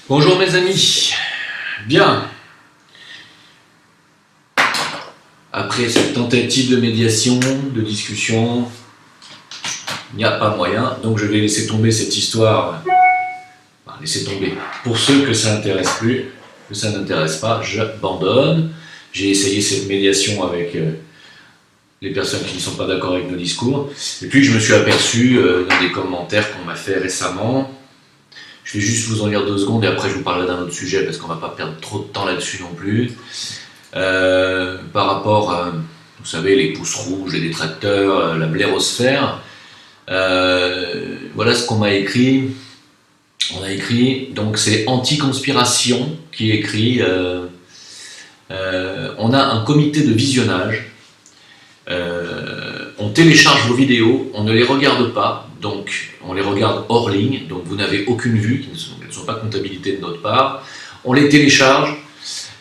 Bonjour mes amis, bien, après cette tentative de médiation, de discussion, il n'y a pas moyen, donc je vais laisser tomber cette histoire, enfin, laisser tomber. Pour ceux que ça n'intéresse plus, que ça n'intéresse pas, j'abandonne. J'ai essayé cette médiation avec les personnes qui ne sont pas d'accord avec nos discours, et puis je me suis aperçu dans des commentaires qu'on m'a fait récemment. Je vais juste vous en lire 2 secondes et après je vous parlerai d'un autre sujet parce qu'on ne va pas perdre trop de temps là-dessus non plus. Par rapport à, vous savez, les pouces rouges, les détracteurs, la blérosphère, voilà ce qu'on m'a écrit. On a écrit, donc c'est Anti-Conspiration qui écrit on a un comité de visionnage, on télécharge vos vidéos, on ne les regarde pas, donc on les regarde hors ligne, donc vous n'avez aucune vue, elles ne sont pas comptabilisées de notre part, on les télécharge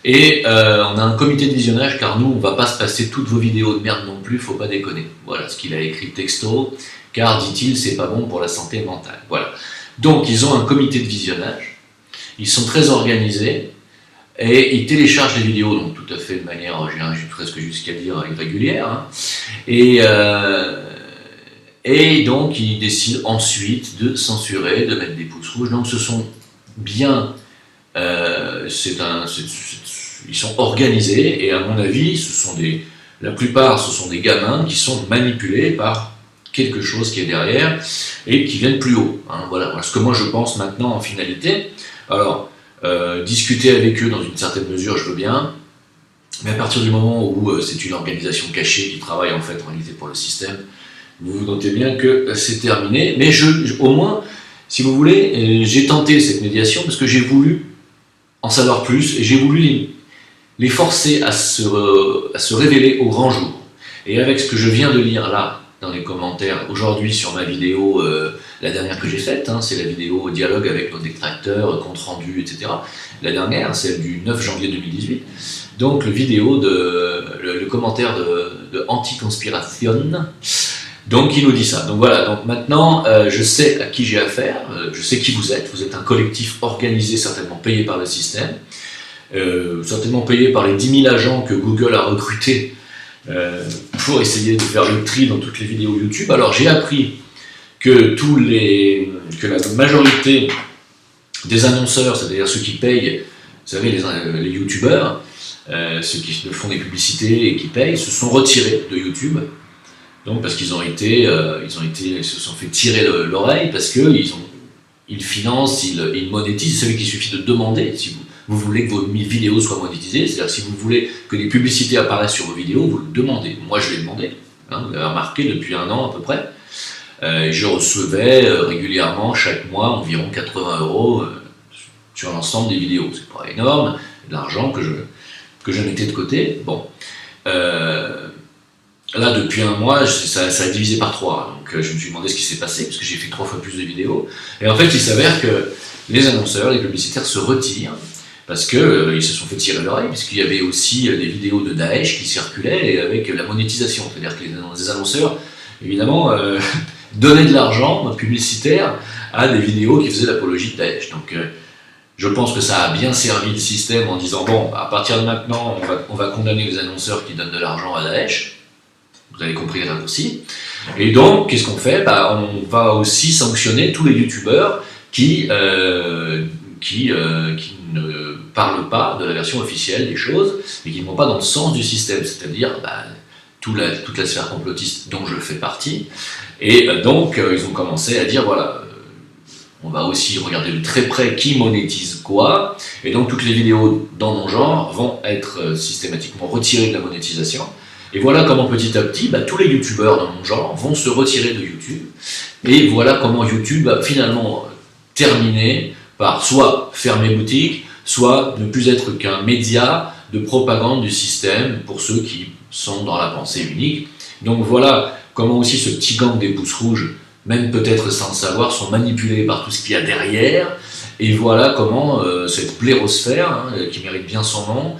et on a un comité de visionnage car nous on ne va pas se passer toutes vos vidéos de merde non plus, faut pas déconner. Voilà ce qu'il a écrit texto, car dit-il c'est pas bon pour la santé mentale. Voilà. Donc ils ont un comité de visionnage, ils sont très organisés et ils téléchargent les vidéos, donc tout à fait de manière, j'ai presque jusqu'à dire irrégulière, hein. Et donc ils décident ensuite de censurer, de mettre des pouces rouges. Donc ce sont bien, ils sont organisés et à mon avis, la plupart ce sont des gamins qui sont manipulés par quelque chose qui est derrière et qui viennent plus haut. Hein, voilà ce que moi je pense maintenant en finalité. Alors discuter avec eux dans une certaine mesure, je veux bien. Mais à partir du moment où c'est une organisation cachée qui travaille en fait en réalité pour le système, vous vous notez bien que c'est terminé. Mais au moins, si vous voulez, j'ai tenté cette médiation parce que j'ai voulu en savoir plus et j'ai voulu les forcer à se révéler au grand jour. Et avec ce que je viens de lire là, dans les commentaires aujourd'hui sur ma vidéo, la dernière que j'ai faite, hein, c'est la vidéo dialogue avec nos détracteurs, compte rendu, etc. La dernière, celle du 9 janvier 2018. Donc le commentaire de Anti-Conspiration, donc il nous dit ça. Donc voilà, donc maintenant je sais à qui j'ai affaire, je sais qui vous êtes un collectif organisé, certainement payé par le système, certainement payé par les 10 000 agents que Google a recrutés pour essayer de faire le tri dans toutes les vidéos YouTube. Alors j'ai appris que la majorité des annonceurs, c'est-à-dire ceux qui payent, vous savez, les youtubeurs, ceux qui font des publicités et qui payent, se sont retirés de YouTube. Donc parce qu'ils ils se sont fait tirer l'oreille parce qu'ils financent, ils monétisent. Vous savez qu'il suffit de demander si vous voulez que vos vidéos soient monétisées, c'est-à-dire si vous voulez que les publicités apparaissent sur vos vidéos, vous le demandez. Moi je l'ai demandé, hein, vous l'avez remarqué depuis 1 an à peu près. Je recevais régulièrement chaque mois environ 80 € sur l'ensemble des vidéos. C'est pas énorme, de l'argent que je mettais de côté. Bon. Là, depuis 1 mois, ça a divisé par 3. Donc je me suis demandé ce qui s'est passé, parce que j'ai fait 3 fois plus de vidéos. Et en fait, il s'avère que les annonceurs, les publicitaires se retirent, parce qu'ils se sont fait tirer l'oreille, puisqu'il y avait aussi des vidéos de Daesh qui circulaient avec la monétisation. C'est-à-dire que les annonceurs, évidemment, donnaient de l'argent publicitaire à des vidéos qui faisaient l'apologie de Daesh. Donc je pense que ça a bien servi le système en disant, bon, à partir de maintenant, on va condamner les annonceurs qui donnent de l'argent à Daesh. Vous avez compris les raccourcis. Et donc, qu'est-ce qu'on fait ? On va aussi sanctionner tous les youtubeurs qui ne parlent pas de la version officielle des choses et qui ne vont pas dans le sens du système, c'est-à-dire toute la sphère complotiste dont je fais partie. Et donc, ils ont commencé à dire, voilà, on va aussi regarder de très près qui monétise quoi, et donc toutes les vidéos dans mon genre vont être systématiquement retirées de la monétisation. Et voilà comment petit à petit, tous les youtubeurs dans mon genre vont se retirer de YouTube. Et voilà comment YouTube va finalement terminer par soit fermer boutique, soit ne plus être qu'un média de propagande du système pour ceux qui sont dans la pensée unique. Donc voilà comment aussi ce petit gang des pouces rouges, même peut-être sans le savoir, sont manipulés par tout ce qu'il y a derrière. Et voilà comment cette blérosphère, hein, qui mérite bien son nom,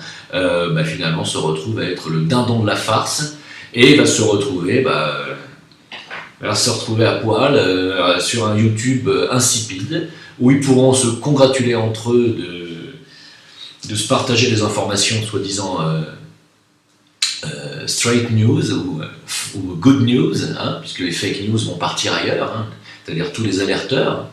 finalement se retrouve à être le dindon de la farce et va se retrouver à poil sur un YouTube insipide où ils pourront se congratuler entre eux de se partager des informations soi-disant straight news ou good news, hein, puisque les fake news vont partir ailleurs, hein, c'est-à-dire tous les alerteurs.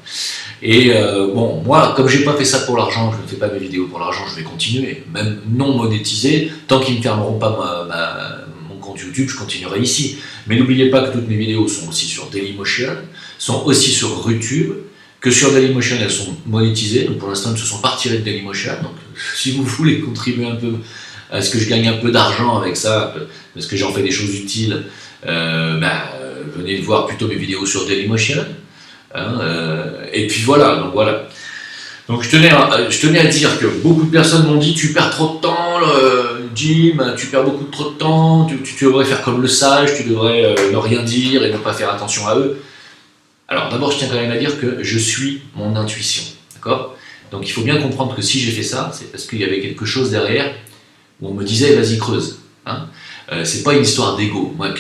Et bon, moi, comme j'ai pas fait ça pour l'argent, je ne fais pas mes vidéos pour l'argent, je vais continuer, même non monétisé, tant qu'ils ne fermeront pas mon compte YouTube, je continuerai ici. Mais n'oubliez pas que toutes mes vidéos sont aussi sur Dailymotion, sont aussi sur Rutube, que sur Dailymotion elles sont monétisées, donc pour l'instant elles ne se sont pas retirées de Dailymotion, donc si vous voulez contribuer un peu à ce que je gagne un peu d'argent avec ça, parce que j'en fais des choses utiles, venez voir plutôt mes vidéos sur Dailymotion. Hein, et puis voilà, donc voilà. Donc je tenais à dire que beaucoup de personnes m'ont dit tu perds trop de temps, Jim, tu perds beaucoup trop de temps, tu devrais faire comme le sage, tu devrais ne rien dire et ne pas faire attention à eux. Alors d'abord je tiens quand même à dire que je suis mon intuition, d'accord? Donc il faut bien comprendre que si j'ai fait ça, c'est parce qu'il y avait quelque chose derrière où on me disait vas-y creuse. Hein, c'est pas une histoire d'ego. Moi,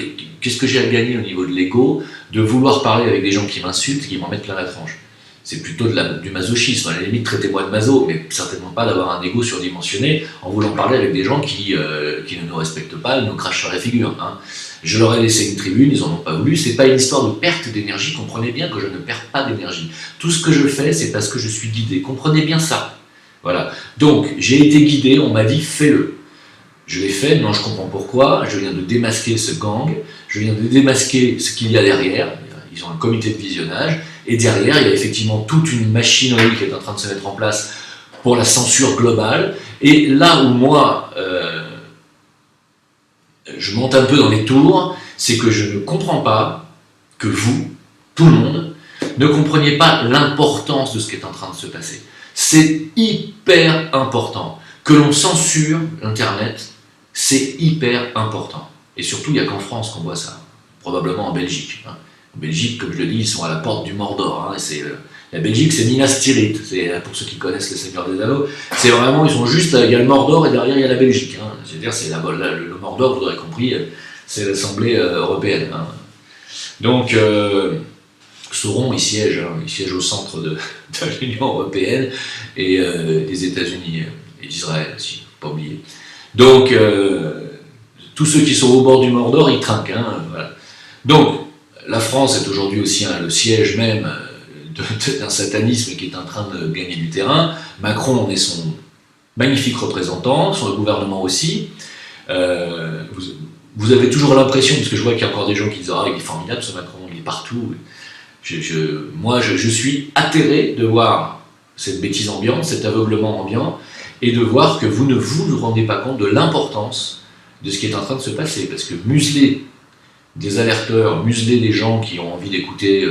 qu'est-ce que j'ai à gagner au niveau de l'ego de vouloir parler avec des gens qui m'insultent, qui m'en mettent plein la tronche? C'est plutôt du masochisme. À la limite, traitez-moi de maso, mais certainement pas d'avoir un ego surdimensionné en voulant parler avec des gens qui ne nous respectent pas, ils nous crachent sur la figure. Hein. Je leur ai laissé une tribune, ils n'en ont pas voulu. C'est pas une histoire de perte d'énergie. Comprenez bien que je ne perds pas d'énergie. Tout ce que je fais, c'est parce que je suis guidé. Comprenez bien ça. Voilà. Donc, j'ai été guidé, on m'a dit fais-le. Je l'ai fait, non, je comprends pourquoi. Je viens de démasquer ce gang, je viens de démasquer ce qu'il y a derrière. Ils ont un comité de visionnage, et derrière, il y a effectivement toute une machinerie qui est en train de se mettre en place pour la censure globale. Et là où moi, je monte un peu dans les tours, c'est que je ne comprends pas que vous, tout le monde, ne compreniez pas l'importance de ce qui est en train de se passer. C'est hyper important. Que l'on censure Internet, c'est hyper important. Et surtout, il n'y a qu'en France qu'on voit ça. Probablement en Belgique. Hein. En Belgique, comme je le dis, ils sont à la porte du Mordor. Hein, la Belgique, c'est Minas Tirith. Pour ceux qui connaissent les Seigneurs des Anneaux, c'est vraiment, ils sont juste, il y a le Mordor et derrière, il y a la Belgique. Hein. C'est-à-dire, le Mordor, vous aurez compris, c'est l'Assemblée européenne. Hein. Donc, Sauron, il siège au centre de l'Union européenne et des États-Unis et d'Israël aussi, faut pas oublier. Donc, tous ceux qui sont au bord du Mordor, ils trinquent. Hein, voilà. Donc, la France est aujourd'hui aussi le siège même d'un satanisme qui est en train de gagner du terrain. Macron en est son magnifique représentant, son gouvernement aussi. Vous avez toujours l'impression, parce que je vois qu'il y a encore des gens qui disent ah, il est formidable ce Macron, il est partout. Moi, je suis atterré de voir cette bêtise ambiante, cet aveuglement ambiant, et de voir que vous ne vous rendez pas compte de l'importance de ce qui est en train de se passer. Parce que museler des alerteurs, museler des gens qui ont envie d'écouter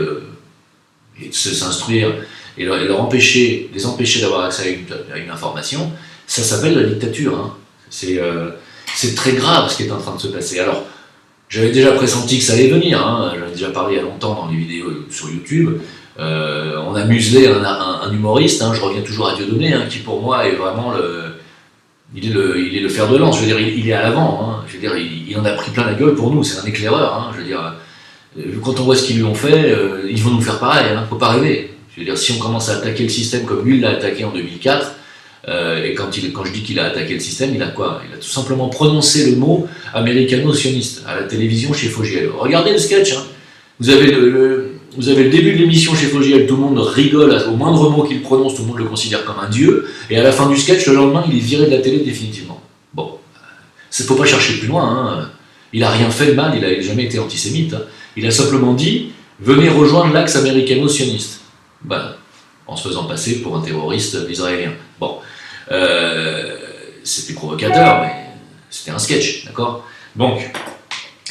et de s'instruire, et les empêcher d'avoir accès à une information, ça s'appelle la dictature. Hein. C'est très grave ce qui est en train de se passer. Alors, j'avais déjà pressenti que ça allait venir, hein. J'en ai déjà parlé il y a longtemps dans les vidéos sur YouTube. On a muselé un humoriste, hein, je reviens toujours à Dieudonné, hein, qui pour moi est vraiment il est le fer de lance, je veux dire, il est à l'avant, hein, je veux dire, il en a pris plein la gueule pour nous, c'est un éclaireur, hein, je veux dire, quand on voit ce qu'ils lui ont fait, ils vont nous faire pareil, hein, faut pas rêver. Je veux dire, si on commence à attaquer le système comme lui l'a attaqué en 2004, et quand je dis qu'il a attaqué le système, il a quoi? Il a tout simplement prononcé le mot américano-sioniste à la télévision chez Fogiel. Regardez le sketch, hein. Vous avez le début de l'émission chez Fogiel, tout le monde rigole au moindre mot qu'il prononce, tout le monde le considère comme un dieu, et à la fin du sketch, le lendemain, il est viré de la télé définitivement. Bon, il ne faut pas chercher plus loin, hein. Il n'a rien fait de mal, il n'a jamais été antisémite, hein. Il a simplement dit « Venez rejoindre l'axe américano-sioniste ». Ben, en se faisant passer pour un terroriste israélien. Bon, c'était provocateur, mais c'était un sketch, d'accord? Donc,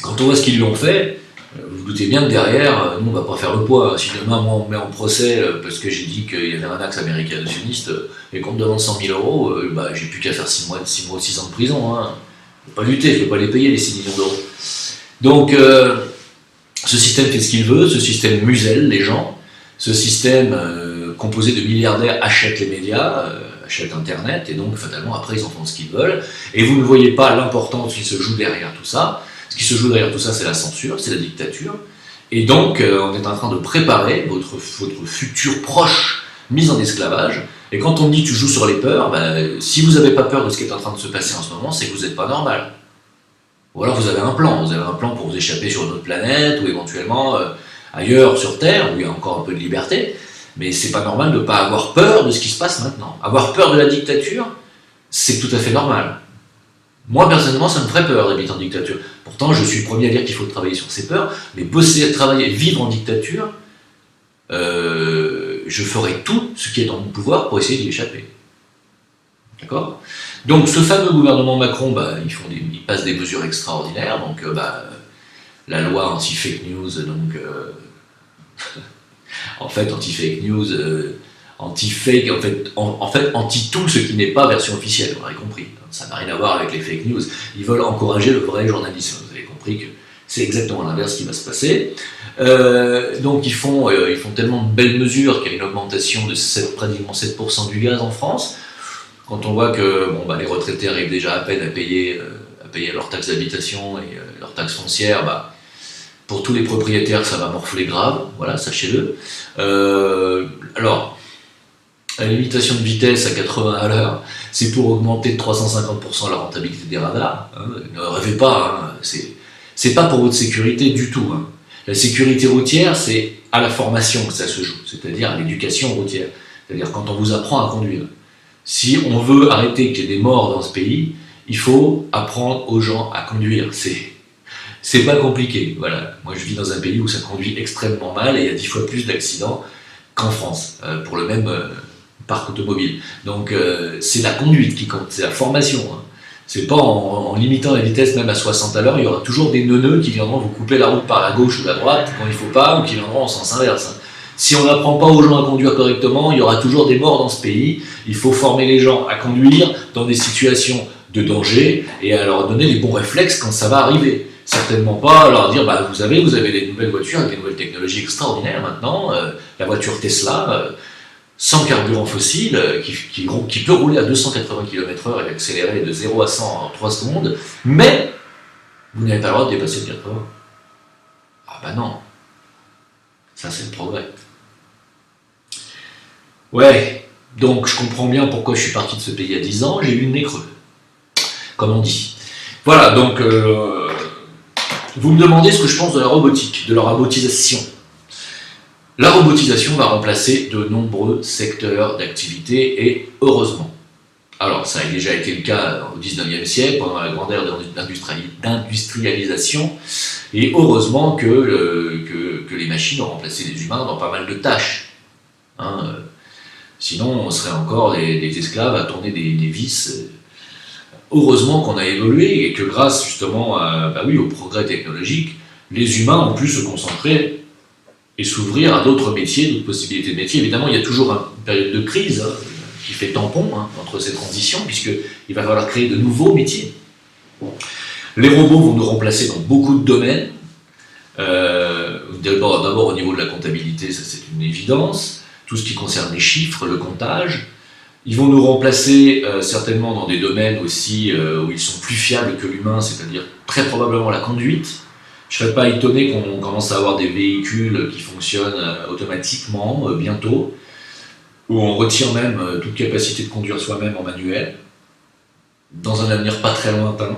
quand on voit ce qu'ils lui ont fait, vous vous doutez bien que derrière, nous on va pas faire le poids. Si demain moi on me met en procès parce que j'ai dit qu'il y avait un axe américano-sioniste et qu'on me demande 100 000 euros, j'ai plus qu'à faire 6 ans de prison. Hein. Je ne vais pas lutter, je ne vais pas les payer les 6 millions d'euros. Donc, ce système fait ce qu'il veut, ce système muselle les gens, ce système composé de milliardaires achète les médias, achète Internet, et donc fatalement après ils en font ce qu'ils veulent, et vous ne voyez pas l'importance qui se joue derrière tout ça. Ce qui se joue derrière tout ça, c'est la censure, c'est la dictature, et donc on est en train de préparer votre futur proche mise en esclavage. Et quand on me dit tu joues sur les peurs, ben, si vous n'avez pas peur de ce qui est en train de se passer en ce moment, c'est que vous n'êtes pas normal. Ou alors vous avez un plan pour vous échapper sur une autre planète, ou éventuellement ailleurs sur Terre, où il y a encore un peu de liberté. Mais c'est pas normal de ne pas avoir peur de ce qui se passe maintenant. Avoir peur de la dictature, c'est tout à fait normal. Moi, personnellement, ça me ferait peur d'habiter en dictature. Pourtant, je suis le premier à dire qu'il faut travailler sur ces peurs, mais bosser, travailler, vivre en dictature, je ferai tout ce qui est en mon pouvoir pour essayer d'y échapper. D'accord ? Donc, ce fameux gouvernement Macron, bah, ils passent des mesures extraordinaires. Donc, la loi anti-fake news, donc, en fait, anti-fake news, anti-fake, en fait, anti-tout ce qui n'est pas version officielle, vous avez compris. Ça n'a rien à voir avec les fake news. Ils veulent encourager le vrai journalisme. Vous avez compris que c'est exactement l'inverse qui va se passer. Donc ils font tellement de belles mesures qu'il y a une augmentation de pratiquement 7% du gaz en France. Quand on voit que les retraités arrivent déjà à peine à payer leurs taxes d'habitation et leurs taxes foncières, pour tous les propriétaires ça va morfler grave, voilà, sachez-le. Alors, la limitation de vitesse à 80 à l'heure, c'est pour augmenter de 350% la rentabilité des radars. Hein. Ne rêvez pas, hein. C'est pas pour votre sécurité du tout. Hein. La sécurité routière, c'est à la formation que ça se joue, c'est-à-dire à l'éducation routière. C'est-à-dire quand on vous apprend à conduire. Si on veut arrêter qu'il y ait des morts dans ce pays, il faut apprendre aux gens à conduire. C'est pas compliqué. Voilà. Moi, je vis dans un pays où ça conduit extrêmement mal et il y a 10 fois plus d'accidents qu'en France, pour le même parc automobile. Donc, c'est la conduite qui compte, c'est la formation. Hein. C'est pas en limitant la vitesse même à 60 à l'heure, il y aura toujours des neuneux qui viendront vous couper la route par la gauche ou la droite quand il faut pas, ou qui viendront en sens inverse. Hein. Si on n'apprend pas aux gens à conduire correctement, il y aura toujours des morts dans ce pays. Il faut former les gens à conduire dans des situations de danger et à leur donner les bons réflexes quand ça va arriver. Certainement pas leur dire, vous avez des nouvelles voitures avec des nouvelles technologies extraordinaires maintenant, la voiture Tesla, sans carburant fossile, qui peut rouler à 280 km/h et accélérer de 0 à 100 en 3 secondes, mais vous n'avez pas le droit de dépasser le 80. Ah non, ça c'est le progrès. Ouais, donc je comprends bien pourquoi je suis parti de ce pays à 10 ans, j'ai eu le nez creux, comme on dit. Voilà, donc vous me demandez ce que je pense de la robotique, de la robotisation. La robotisation va remplacer de nombreux secteurs d'activité et heureusement. Alors ça a déjà été le cas au 19e siècle, pendant la grande ère d'industrialisation, et heureusement que les machines ont remplacé les humains dans pas mal de tâches. Hein, sinon on serait encore des esclaves à tourner des vis. Heureusement qu'on a évolué et que grâce justement au progrès technologique, les humains ont pu se concentrer et s'ouvrir à d'autres métiers, d'autres possibilités de métiers. Évidemment, il y a toujours une période de crise qui fait tampon entre ces transitions, puisqu'il va falloir créer de nouveaux métiers. Les robots vont nous remplacer dans beaucoup de domaines. D'abord au niveau de la comptabilité, ça c'est une évidence. Tout ce qui concerne les chiffres, le comptage. Ils vont nous remplacer certainement dans des domaines aussi où ils sont plus fiables que l'humain, c'est-à-dire très probablement la conduite. Je ne serais pas étonné qu'on commence à avoir des véhicules qui fonctionnent automatiquement bientôt, où on retire même toute capacité de conduire soi-même en manuel, dans un avenir pas très lointain.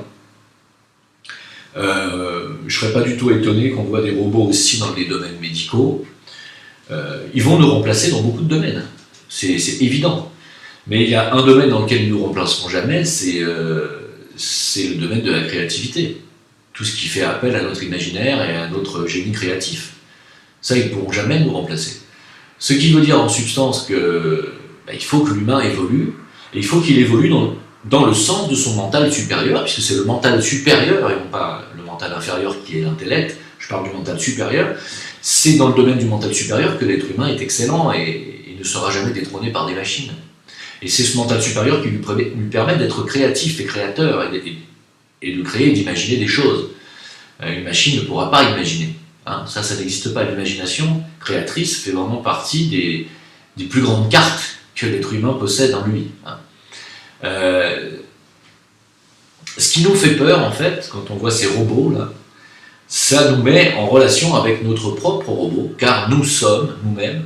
Je ne serais pas du tout étonné qu'on voit des robots aussi dans les domaines médicaux. Ils vont nous remplacer dans beaucoup de domaines, c'est évident. Mais il y a un domaine dans lequel ils ne nous remplaceront jamais, c'est le domaine de la créativité. Tout ce qui fait appel à notre imaginaire et à notre génie créatif. Ça, ils ne pourront jamais nous remplacer. Ce qui veut dire en substance qu'il faut que l'humain évolue, et il faut qu'il évolue dans le sens de son mental supérieur, puisque c'est le mental supérieur et non pas le mental inférieur qui est l'intellect, je parle du mental supérieur. C'est dans le domaine du mental supérieur que l'être humain est excellent et il ne sera jamais détrôné par des machines. Et c'est ce mental supérieur qui lui permet d'être créatif et créateur et de créer et d'imaginer des choses. Une machine ne pourra pas imaginer. Hein. Ça n'existe pas. L'imagination créatrice fait vraiment partie des plus grandes cartes que l'être humain possède en lui. Hein. Ce qui nous fait peur, en fait, quand on voit ces robots-là, ça nous met en relation avec notre propre robot, car nous sommes, nous-mêmes,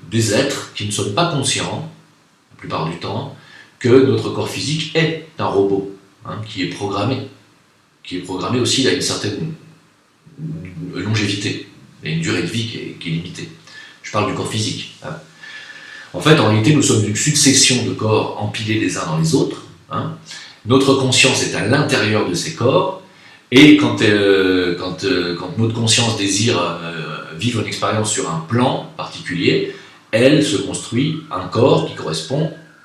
des êtres qui ne sommes pas conscients, la plupart du temps, que notre corps physique est un robot, hein, qui est programmé aussi à une certaine longévité, et une durée de vie qui est limitée. Je parle du corps physique. Hein. En fait, en réalité, nous sommes une succession de corps empilés les uns dans les autres. Hein. Notre conscience est à l'intérieur de ces corps, et quand notre conscience désire vivre une expérience sur un plan particulier, elle se construit un corps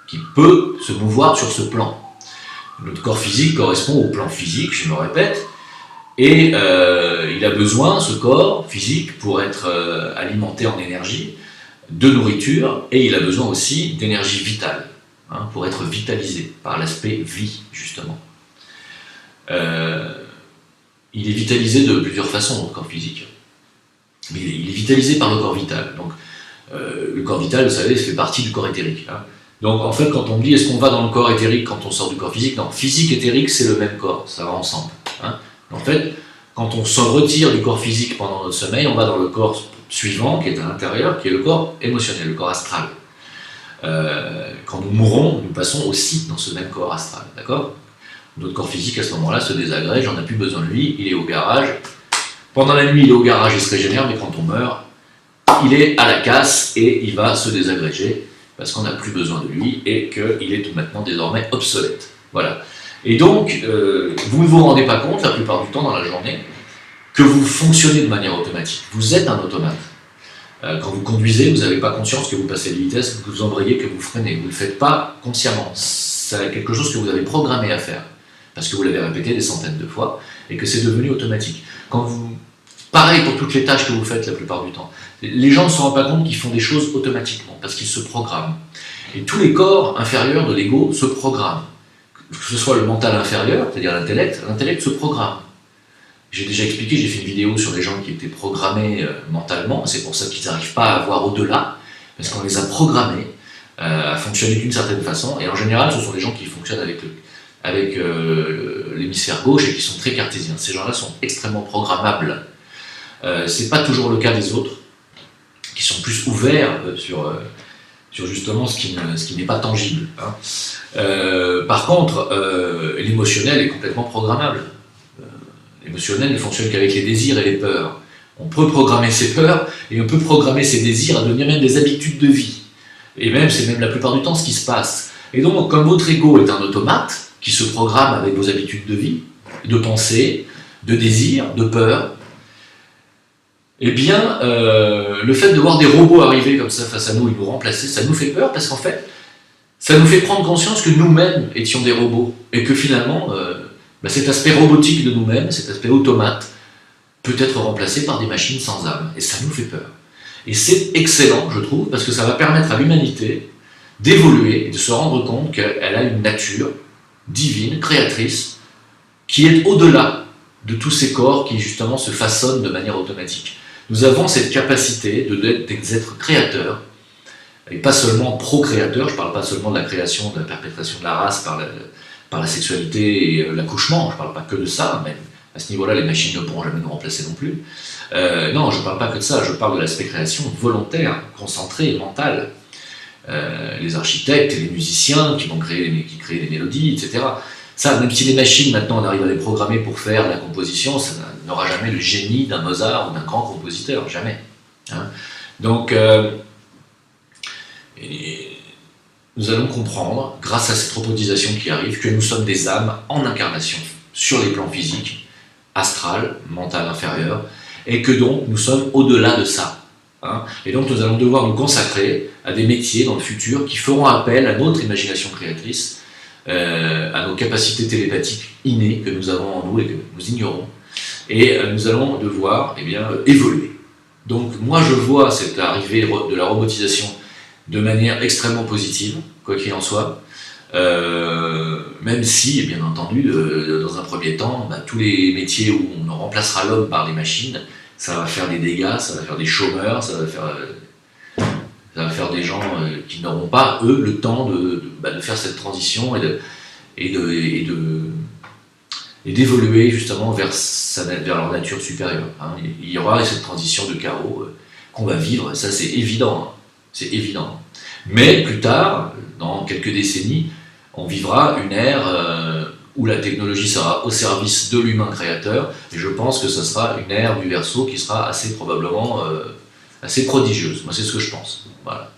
qui peut se mouvoir sur ce plan. Notre corps physique correspond au plan physique, je me répète, et il a besoin, ce corps physique, pour être alimenté en énergie, de nourriture, et il a besoin aussi d'énergie vitale, hein, pour être vitalisé par l'aspect vie, justement. Il est vitalisé de plusieurs façons, notre corps physique. Mais il est vitalisé par le corps vital. Donc, le corps vital, vous savez, fait partie du corps éthérique. Hein. Donc, en fait, quand on me dit est-ce qu'on va dans le corps éthérique quand on sort du corps physique, non, physique, éthérique, c'est le même corps, ça va ensemble. Hein. En fait, quand on se retire du corps physique pendant notre sommeil, on va dans le corps suivant, qui est à l'intérieur, qui est le corps émotionnel, le corps astral. Quand nous mourons, nous passons aussi dans ce même corps astral, d'accord ? Notre corps physique, à ce moment-là, se désagrège, on n'a plus besoin de lui, il est au garage. Pendant la nuit, il est au garage, il se régénère, mais quand on meurt, il est à la casse et il va se désagréger parce qu'on n'a plus besoin de lui et qu'il est maintenant désormais obsolète. Voilà. Et donc, vous ne vous rendez pas compte, la plupart du temps dans la journée, que vous fonctionnez de manière automatique. Vous êtes un automate. Quand vous conduisez, vous n'avez pas conscience que vous passez de vitesse, que vous embrayez, que vous freinez. Vous ne le faites pas consciemment. C'est quelque chose que vous avez programmé à faire, parce que vous l'avez répété des centaines de fois, et que c'est devenu automatique. Pareil pour toutes les tâches que vous faites la plupart du temps. Les gens ne se rendent pas compte qu'ils font des choses automatiquement, parce qu'ils se programment. Et tous les corps inférieurs de l'ego se programment. Que ce soit le mental inférieur, c'est-à-dire l'intellect se programme. J'ai déjà expliqué, j'ai fait une vidéo sur les gens qui étaient programmés mentalement, c'est pour ça qu'ils n'arrivent pas à voir au-delà, parce qu'on les a programmés à fonctionner d'une certaine façon, et en général, ce sont des gens qui fonctionnent avec l'hémisphère gauche et qui sont très cartésiens. Ces gens-là sont extrêmement programmables. C'est pas toujours le cas des autres, qui sont plus ouverts sur justement ce qui n'est pas tangible. Hein. Par contre, l'émotionnel est complètement programmable. L'émotionnel ne fonctionne qu'avec les désirs et les peurs. On peut programmer ses peurs et on peut programmer ses désirs à devenir même des habitudes de vie. Et même, c'est même la plupart du temps ce qui se passe. Et donc, comme votre ego est un automate qui se programme avec vos habitudes de vie, de pensée, de désir, de peur, eh bien, le fait de voir des robots arriver comme ça face à nous et nous remplacer, ça nous fait peur parce qu'en fait, ça nous fait prendre conscience que nous-mêmes étions des robots et que finalement, cet aspect robotique de nous-mêmes, cet aspect automate, peut être remplacé par des machines sans âme. Et ça nous fait peur. Et c'est excellent, je trouve, parce que ça va permettre à l'humanité d'évoluer et de se rendre compte qu'elle a une nature divine, créatrice, qui est au-delà de tous ces corps qui justement se façonnent de manière automatique. Nous avons cette capacité d'être des êtres créateurs, et pas seulement procréateurs, je ne parle pas seulement de la création, de la perpétration de la race par la sexualité et l'accouchement, je ne parle pas que de ça, même à ce niveau-là, les machines ne pourront jamais nous remplacer non plus. Non, je ne parle pas que de ça, je parle de l'aspect création volontaire, concentré, mental. Les architectes et les musiciens qui créent des mélodies, etc. Ça, même si les machines, maintenant, on arrive à les programmer pour faire de la composition, ça n'aura jamais le génie d'un Mozart ou d'un grand compositeur, jamais. Hein. Donc, nous allons comprendre, grâce à cette robotisation qui arrive, que nous sommes des âmes en incarnation sur les plans physiques, astral, mental inférieur, et que donc nous sommes au-delà de ça. Hein. Et donc nous allons devoir nous consacrer à des métiers dans le futur qui feront appel à notre imagination créatrice, à nos capacités télépathiques innées que nous avons en nous et que nous ignorons. Et nous allons devoir évoluer. Donc moi je vois cette arrivée de la robotisation de manière extrêmement positive, quoi qu'il en soit, même si, bien entendu, dans un premier temps, tous les métiers où on remplacera l'homme par les machines, ça va faire des dégâts, ça va faire des chômeurs, ça va faire des gens qui n'auront pas, eux, le temps de faire cette transition et d'évoluer justement vers leur nature supérieure. Hein. Il y aura cette transition de chaos qu'on va vivre, ça c'est évident. Hein. c'est évident. Mais plus tard, dans quelques décennies, on vivra une ère où la technologie sera au service de l'humain créateur, et je pense que ce sera une ère du Verseau qui sera assez probablement assez prodigieuse. Moi, c'est ce que je pense. Voilà.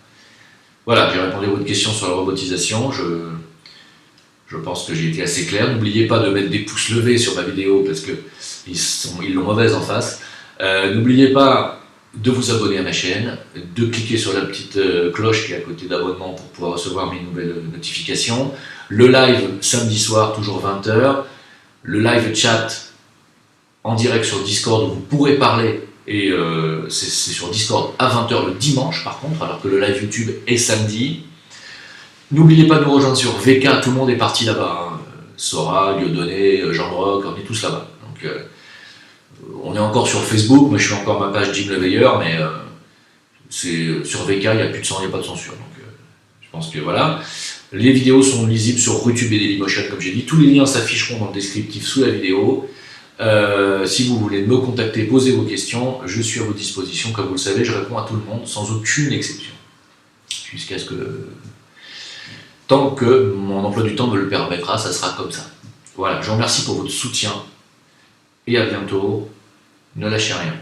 Voilà, j'ai répondu à votre question sur la robotisation. Je pense que j'ai été assez clair. N'oubliez pas de mettre des pouces levés sur ma vidéo parce qu'ils l'ont mauvaise en face. N'oubliez pas de vous abonner à ma chaîne, de cliquer sur la petite cloche qui est à côté d'abonnement pour pouvoir recevoir mes nouvelles notifications. Le live samedi soir, toujours 20h. Le live chat en direct sur Discord où vous pourrez parler. Et c'est sur Discord à 20h le dimanche par contre, alors que le live YouTube est samedi. N'oubliez pas de nous rejoindre sur VK, tout le monde est parti là-bas. Hein. Sora, Dieudonné, Jean-Roch, on est tous là-bas. Donc, on est encore sur Facebook, moi je suis encore ma page Jim Le Veilleur, mais sur VK, il n'y a plus de il n'y a pas de censure. Donc, je pense que voilà. Les vidéos sont lisibles sur YouTube et Dailymotion, comme j'ai dit. Tous les liens s'afficheront dans le descriptif sous la vidéo. Si vous voulez me contacter, posez vos questions, je suis à votre disposition. Comme vous le savez, je réponds à tout le monde, sans aucune exception. Jusqu'à ce que... Tant que mon emploi du temps me le permettra, ça sera comme ça. Voilà, je vous remercie pour votre soutien et à bientôt. Ne lâchez rien.